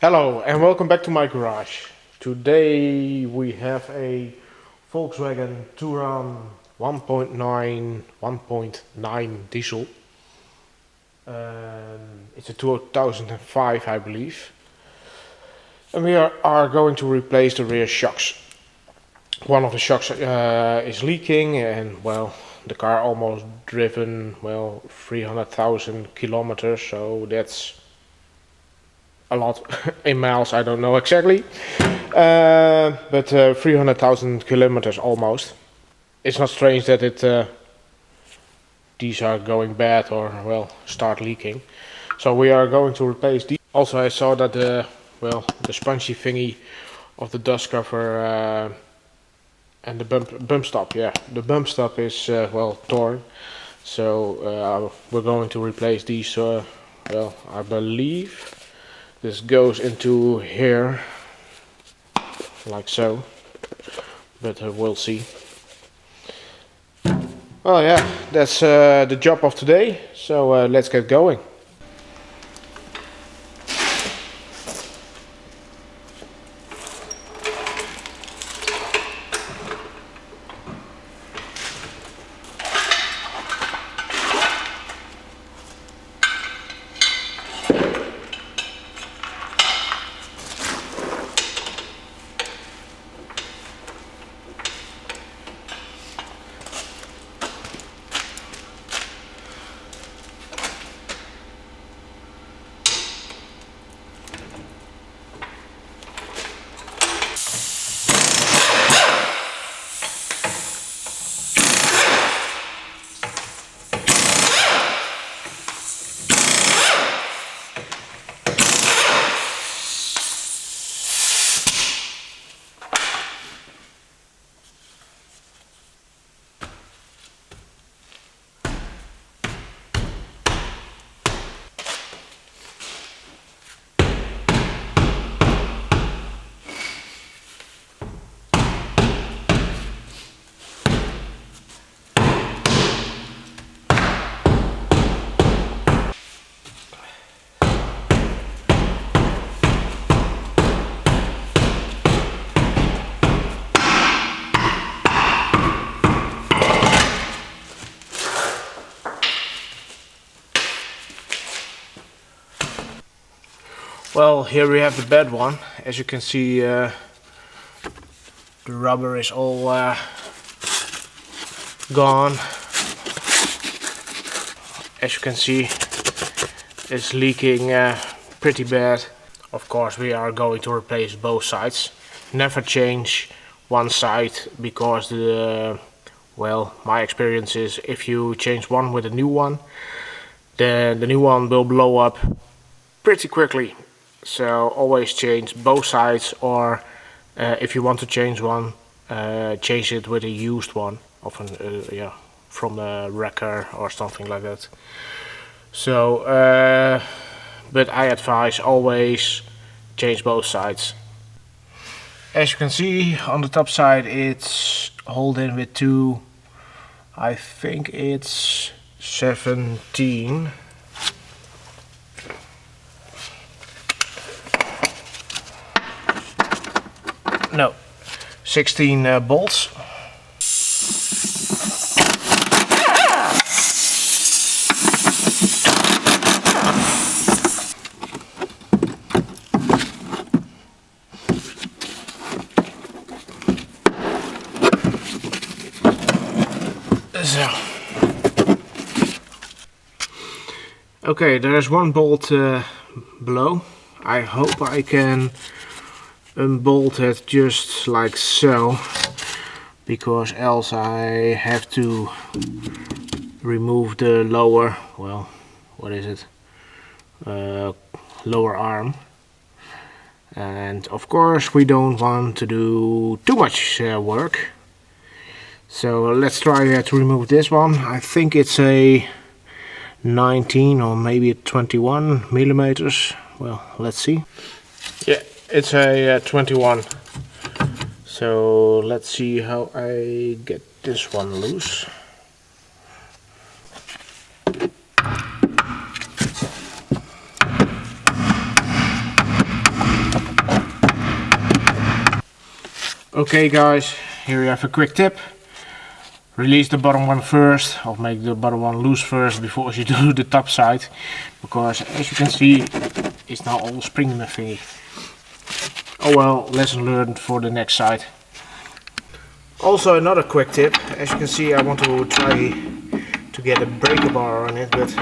Hello and welcome back to my garage. Today we have a Volkswagen Touran 1.9 diesel. It's a 2005, I believe. And we are going to replace the rear shocks. One of the shocks is leaking, and well, the car almost driven 300,000 kilometers, so that's a lot in miles, I don't know exactly, but 300,000 kilometers almost. It's not strange that these are going bad or start leaking. So we are going to replace these. Also, I saw that the spongy thingy of the dust cover and the bump stop, the bump stop is torn. So we're going to replace these. I believe this goes into here, like so, but we'll see. Well, yeah, that's the job of today, so let's get going. Well, here we have the bad one. As you can see, the rubber is all gone. As you can see, it's leaking pretty bad. Of course, we are going to replace both sides. Never change one side, because my experience is if you change one with a new one, then the new one will blow up pretty quickly. So always change both sides, or if you want to change one, change it with a used one, often from a wrecker or something like that. So, but I advise always change both sides. As you can see, on the top side it's holding with two, I think it's 17. No, 16 bolts. So, okay, there is one bolt below. I hope I can unbolt it just like so, because else I have to remove the lower, lower arm, and of course we don't want to do too much work. So let's try to remove this one. I think it's a 19 or maybe a 21 millimeters. Well, let's see. Yeah, it's a 21. So let's see how I get this one loose. Okay guys, here you have a quick tip. Release the bottom one first, or make the bottom one loose first before you do the top side, because as you can see it's now all spring thingy. Oh well, lesson learned for the next side. Also another quick tip, as you can see I want to try to get a breaker bar on it, but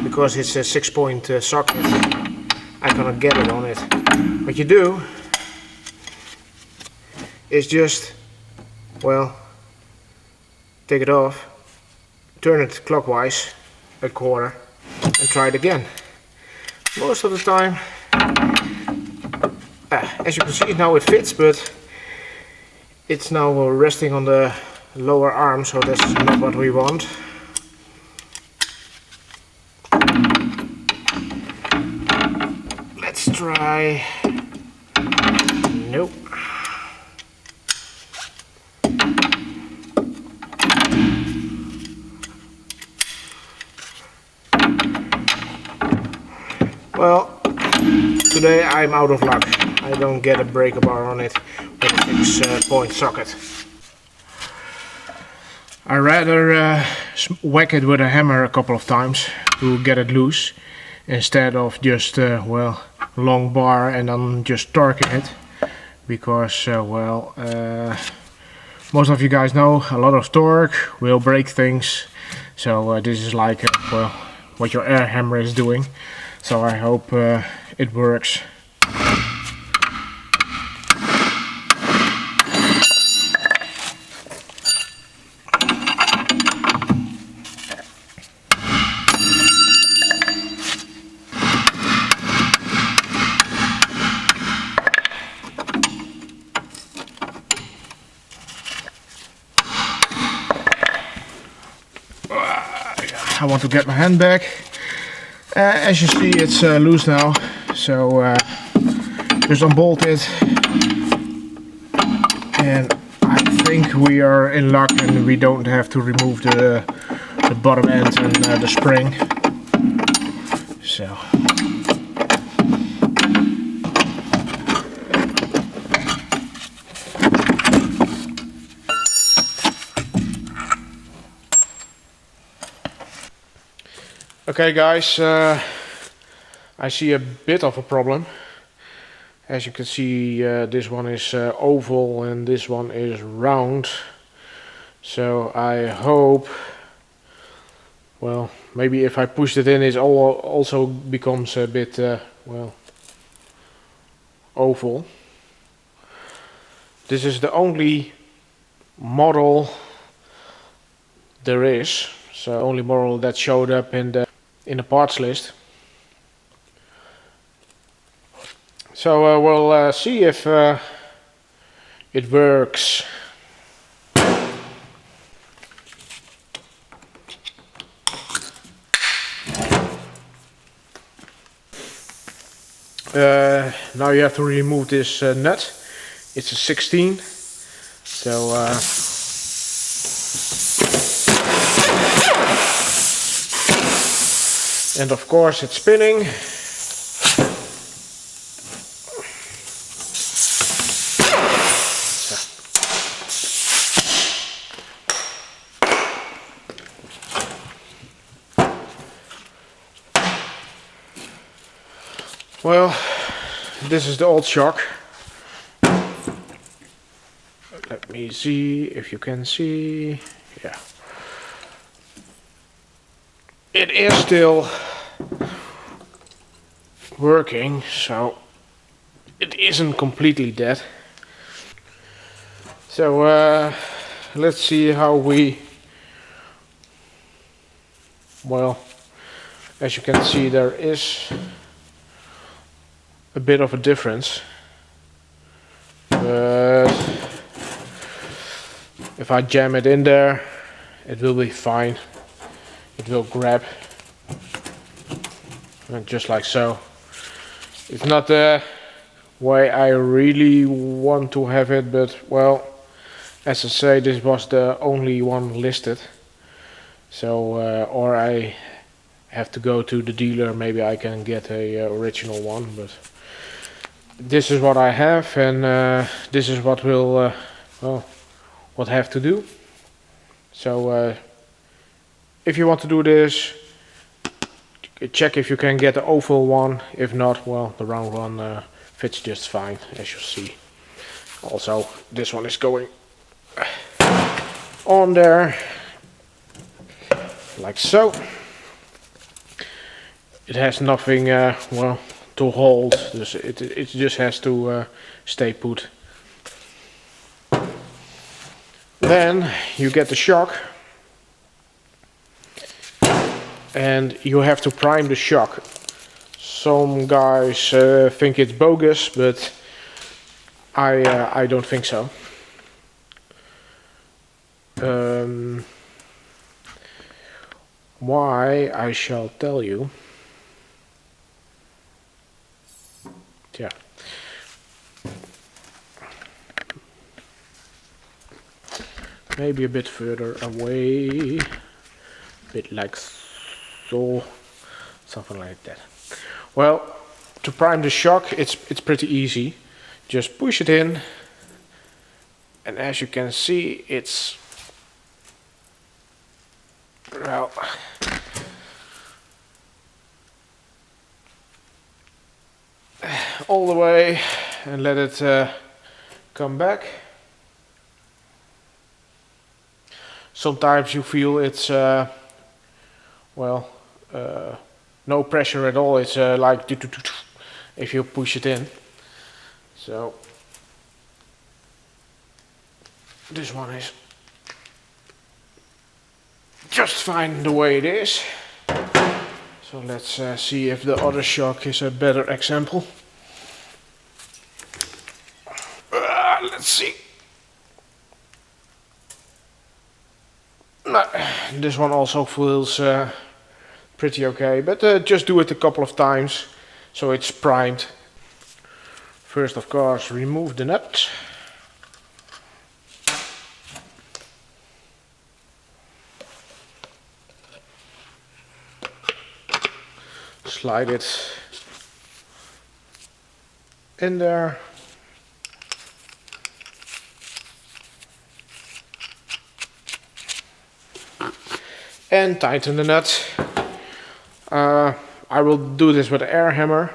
because it's a 6-point socket I cannot get it on it. What you do is just, well, take it off, turn it clockwise a quarter and try it again. Most of the time, as you can see now it fits, but it's now resting on the lower arm, so that's not what we want. Let's try. Nope. Well, today I'm out of luck. I don't get a breaker bar on it with a 6-point socket. I rather whack it with a hammer a couple of times to get it loose, instead of just well, long bar and then just torquing it, because most of you guys know a lot of torque will break things. So this is like well, what your air hammer is doing. So I hope it works. I want to get my hand back. As you see, it's loose now, so just unbolt it, and I think we are in luck and we don't have to remove the bottom end and the spring. So okay guys, I see a bit of a problem. As you can see, this one is oval and this one is round. So I hope, well, maybe if I push it in, it also becomes a bit, well, oval. This is the only model there is, so only model that showed up in the parts list. So we'll see if it works. Now you have to remove this nut. It's a 16. So and of course it's spinning. Well, this is the old shock. Let me see if you can see. Yeah. It is still working, so it isn't completely dead. So let's see how we, well, as you can see there is a bit of a difference, but if I jam it in there it will be fine. It will grab, and just like so. It's not the way I really want to have it, but well, as I say, this was the only one listed. So or I have to go to the dealer, maybe I can get a original one, but this is what I have, and this is what we'll what have to do. So if you want to do this, check if you can get the oval one. If not, well, the round one fits just fine, as you see. Also, this one is going on there, like so. It has nothing, well, to hold, so it just has to stay put. Then you get the shock, and you have to prime the shock. Some guys think it's bogus, but I don't think so. Why, I shall tell you. Yeah. Maybe a bit further away, a bit like so, something like that. Well, to prime the shock, it's pretty easy. Just push it in, and as you can see, it's, well, all the way, and let it come back. Sometimes you feel it's well, no pressure at all. It's like if you push it in. So this one is just fine the way it is. So let's see if the other shock is a better example. Let's see. This one also feels pretty okay, but just do it a couple of times so it's primed. First, of course, remove the nut. Slide it in there. And tighten the nut. I will do this with an air hammer.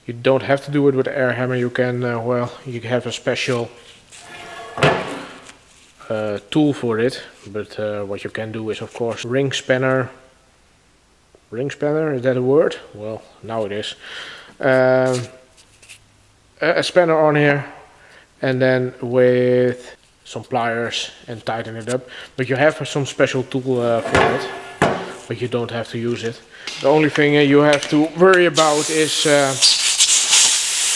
You don't have to do it with an air hammer. You can, well, you have a special tool for it. But what you can do is, of course, ring spanner. Ring spanner, is that a word? Well, now it is. A spanner on here, and then with some pliers and tighten it up. But you have some special tool for it, but you don't have to use it. The only thing you have to worry about is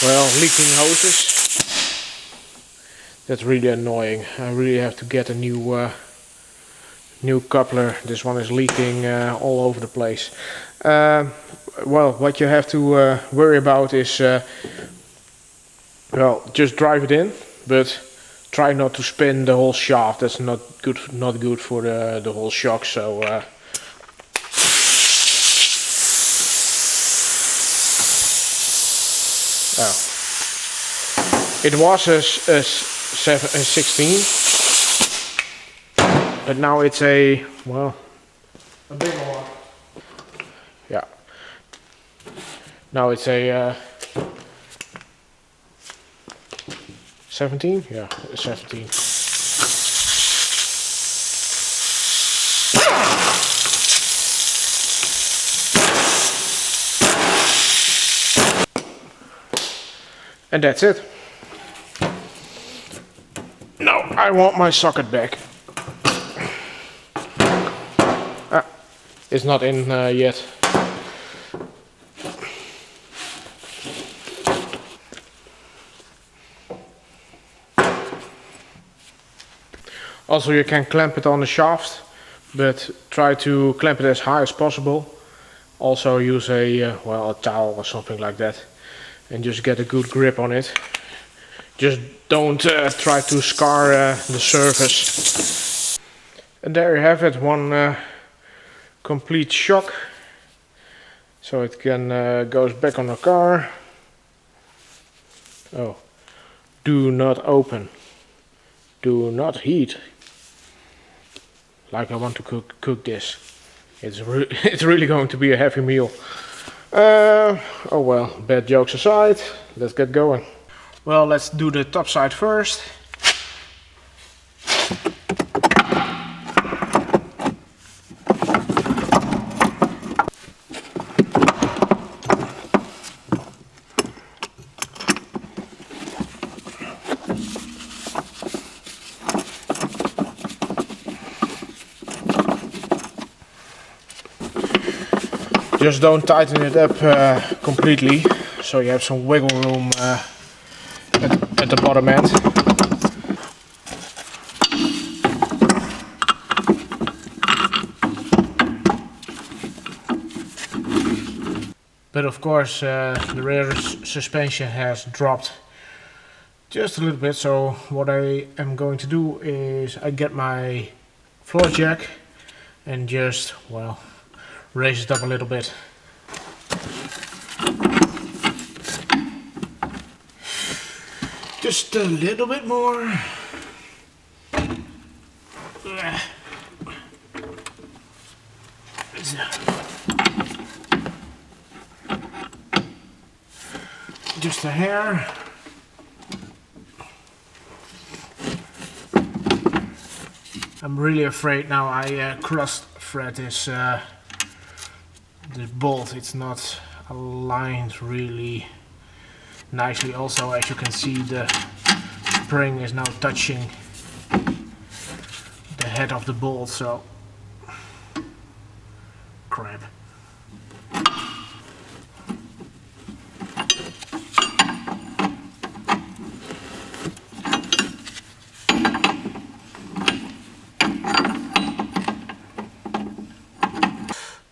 well, leaking hoses. That's really annoying. I really have to get a new new coupler. This one is leaking all over the place. Well, what you have to worry about is well, just drive it in, but try not to spin the whole shaft. That's not good for the whole shock. So it was a 16, but now it's a, well, a bigger one. Yeah. Now it's a 17? Yeah, 17. And that's it. Now I want my socket back. It's not in yet. Also, you can clamp it on the shaft, but try to clamp it as high as possible. Also use a, well, a towel or something like that, and just get a good grip on it. Just don't try to scar the surface. And there you have it, one complete shock. So it can goes back on the car. Oh, do not open, do not heat. Like I want to cook this. It's it's really going to be a heavy meal. Oh well, bad jokes aside, let's get going. Well, let's do the top side first. Just don't tighten it up completely, so you have some wiggle room at the bottom end. But of course the rear suspension has dropped just a little bit, so what I am going to do is I get my floor jack and just, well, raise it up a little bit. Just a little bit more. Just a hair. I'm really afraid now I cross-thread this bolt. It's not aligned really nicely. Also, as you can see, the spring is now touching the head of the bolt, so crap.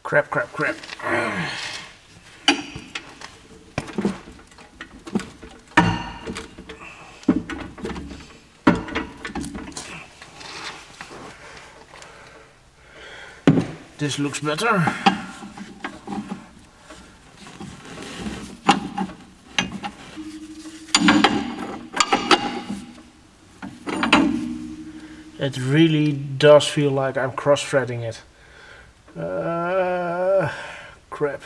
Crap. This looks better. It really does feel like I'm cross-threading it. Crap.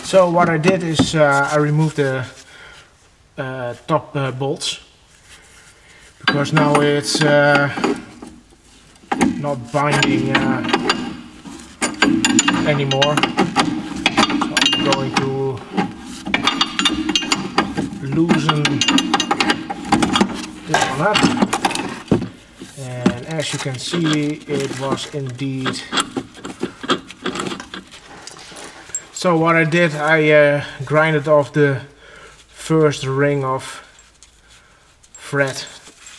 So what I did is I removed the top bolts, because now it's not binding anymore. So I'm going to loosen this one up, and as you can see, it was indeed. So what I did, I grinded off the first ring of thread,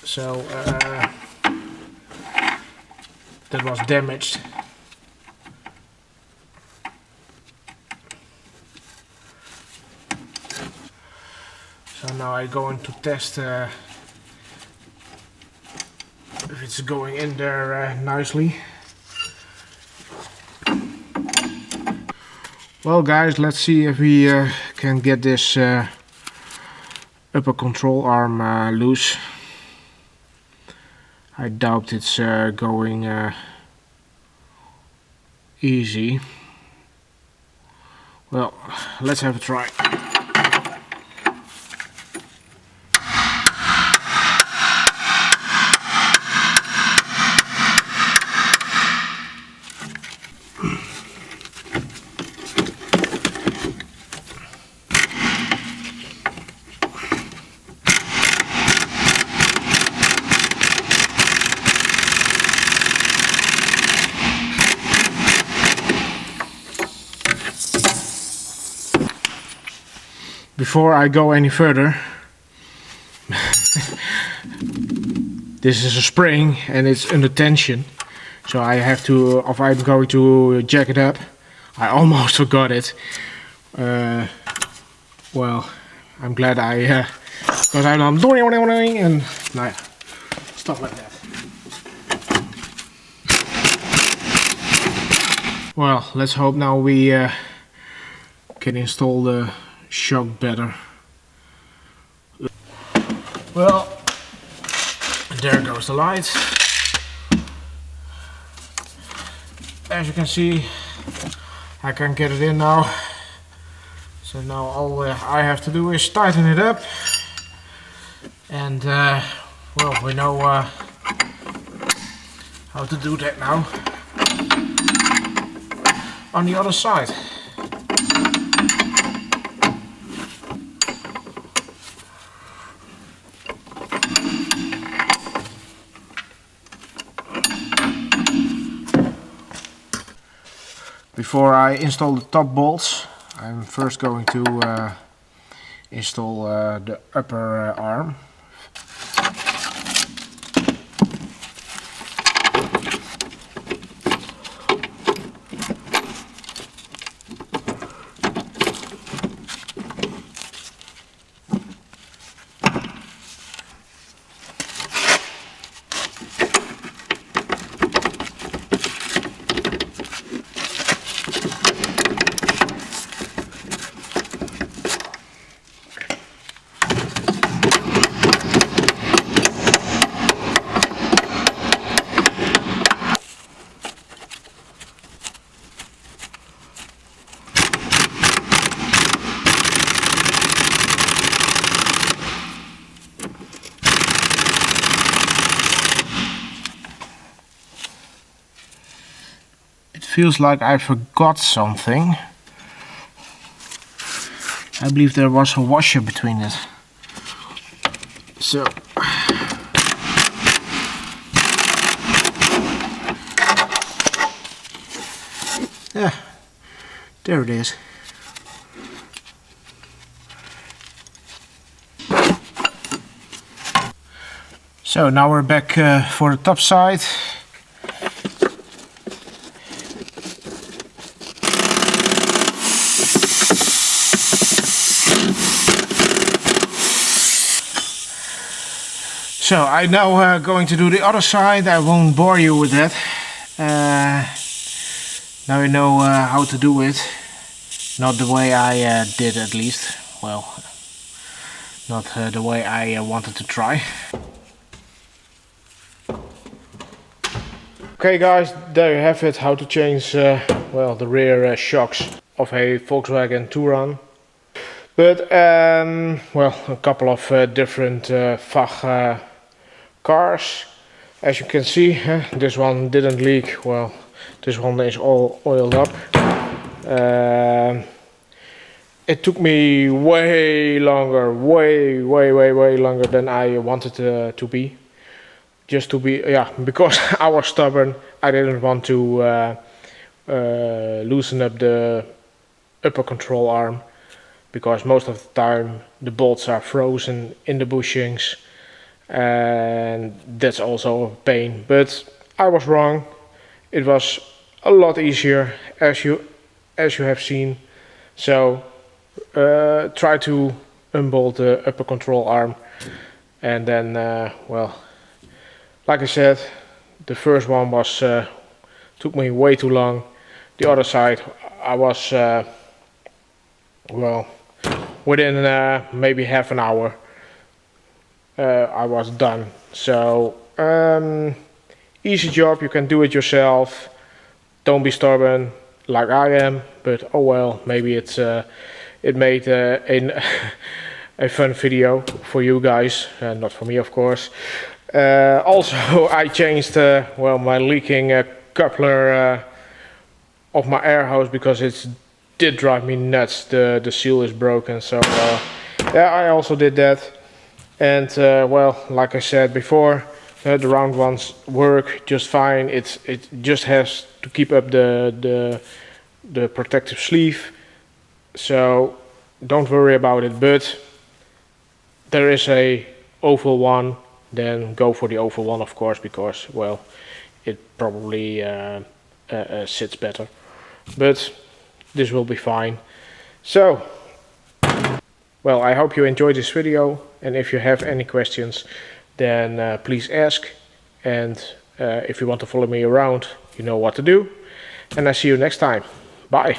so that was damaged. So now I'm going to test if it's going in there nicely. Well guys, let's see if we can get this upper control arm loose. I doubt it's going easy. Well, let's have a try. Before I go any further, this is a spring and it's under tension, so I have to, if I'm going to jack it up. I almost forgot it. Well, I'm glad I, because I'm doing and nah, stuff like that. Well, let's hope now we can install the shock better. Well, there goes the light. As you can see, I can get it in now. So now all I have to do is tighten it up. And well, we know how to do that now. On the other side. Before I install the top bolts, I'm first going to install the upper arm. Feels like I forgot something. I believe there was a washer between it. So yeah, there it is. So now we're back for the top side. So I'm now going to do the other side. I won't bore you with that. Now you know how to do it. Not the way I did, at least. Well, not the way I wanted to try. Okay guys, there you have it, how to change well, the rear shocks of a Volkswagen Touran. But well, a couple of different VAG cars. As you can see, this one didn't leak. Well, this one is all oiled up. It took me way longer, way longer than I wanted to be. Just to be, yeah, because I was stubborn. I didn't want to loosen up the upper control arm, because most of the time the bolts are frozen in the bushings, and that's also a pain. But I was wrong. It was a lot easier, as you have seen. So try to unbolt the upper control arm, and then well, like I said, the first one was took me way too long. The other side, I was well, within maybe half an hour I was done. So easy job, you can do it yourself. Don't be stubborn like I am, but oh well, maybe it's it made a fun video for you guys, not for me of course. Also I changed well, my leaking coupler of my air hose, because it did drive me nuts. The seal is broken, so yeah, I also did that. And well, like I said before, the round ones work just fine. It just has to keep up the protective sleeve, so don't worry about it. But there is a oval one, then go for the oval one of course, because well, it probably sits better. But this will be fine. So well, I hope you enjoyed this video, and if you have any questions, then please ask. And if you want to follow me around, you know what to do. and I see you next time. Bye.